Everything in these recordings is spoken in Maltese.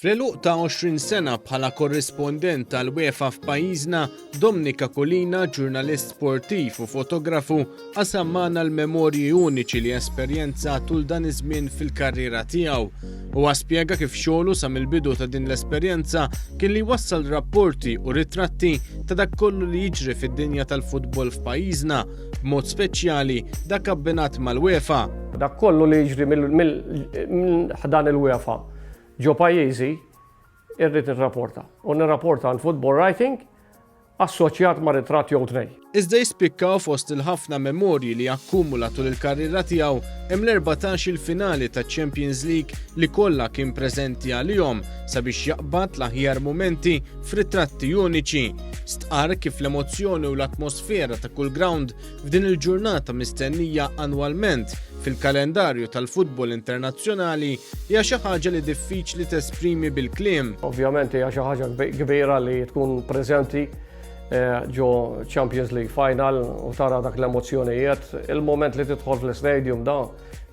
Fl-eluq ta' 20 sena bħala korrispondent tal-UEFA f'pajjiżna, Dominika Kulina, ġurnalist sportiv u fotografu, qasam magħna l-memorji uniċi li esperjenza tul dan iż-żmien fil-karriera tiegħu. Huwa spjega kif xogħlu sa mill-bidu ta' din l-esperjenza kien li wassal rapporti u ritratti ta' dak kollu li jiġri fid-dinja tal-futbol f'pajjiżna, b'mod speċjali dak abbinat mal-UEFA. Dak kollu li jiġri mill-ħdan il-UEFA ġo pajjiżi irrid nirrapporta. U nirrapporta għan football writing assoċjat ma' ritratt jew tnej. Iżda jispikkaw fost il-ħafna memorji li akkumula tul il-karriera tiegħu hemm l-14 il-finali ta' Champions League li kollha kien preżenti għalihom sabiex jaqbad l-aħjar momenti f'ritratti uniċi. Stqar kif l-emozzjoni u l-atmosfera ta' kull ground f'din il-ġurnata mistennija annwalment fil-kalendarju tal-futbol internazzjonali hija xi ħaġa li diffiċli tesprimi bil-kliem. Ovvjament hija xi ħaġa kbira li tkun preżenti ġo Champions League Final u tara dak l-emozzjonijiet. Il-moment li tidħol fl-stadium da,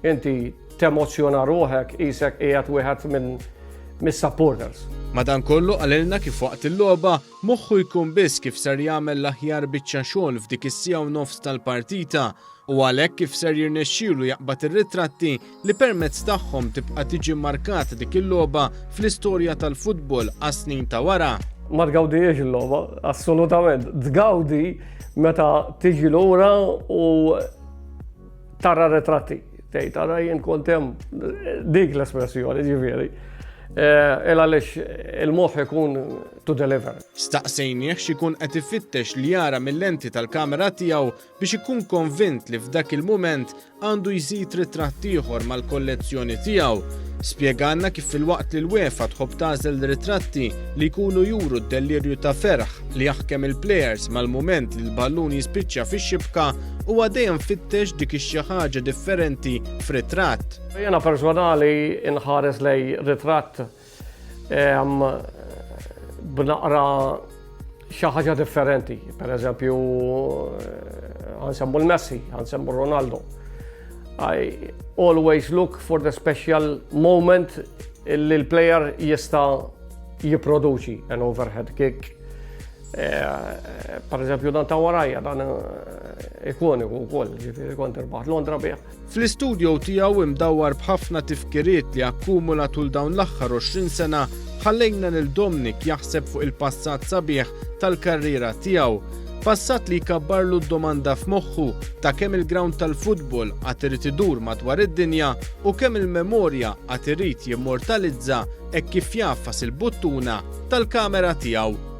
inti temozzjona ruħek isek qiegħed wieħed mis-supporters. Madankollu għalilna kif waqt il-logħba moħħu jkun biss kif ser jagħmel l-aħjar biċċa xogħol f'dik is-sija u nofs tal-partita u għalhekk kif ser jirnexxielu jaqbad ir-ritratti li permezz tagħhom tibqa' tiġi mmarkata dik il-logħba fl-istorja tal-futbol għas-snin ta' wara. Ma tgawdijiex il-logħba, assolutament. Tgawdi meta tiġi lura u tara ritratti. Tara jien kont hemm dik l-espressjoni ġifieri. Għaliex il-moħħ ikun to deliver. Staqsejnieh x'ikun qed ifittex li jara mill-lenti tal-kamera tiegħu biex ikun konvint li f'dak il-mument għandu jżid ritratt ieħor mal-kollezzjoni tiegħu. Spjegalna kif fil-waqt li l-UEFA tħobb tagħżel ritratti li jkunu juru d-delirju ta' ferħ li jaħkem il-plejers mal-mument li l-ballun jispiċċa fix-xibka huwa dejjem fittex dik xi ħaġa differenti f'ritratt. Jiena personali inħares lej ritratt b'naqra xi ħaġa differenti. Pereżempju ħansemmu l-Messi, ħansemmu Ronaldo. I always look for the special moment li l-player jista jipproduċi an overhead kick. Per eżempju dan ta' warajja, dan ikoniku wkoll, ġifieri kont irbaħt Londra bih. Fl-istudio tiegħu imdawwar b'ħafna tifkiriet li akkumula tul dawn l-aħħar 20 sena ħallejna lil Dominik jaħseb fuq il-passat sabiħ tal-karriera tiegħu. Passat li jkabbarlu d-domanda f'moħħu ta' kemm il-ground tal-futbol għad irid idur madwar id-dinja u kemm il-memorja għad irid jimmortalizza hekk kif jaffas il-buttuna tal-kamera tiegħu.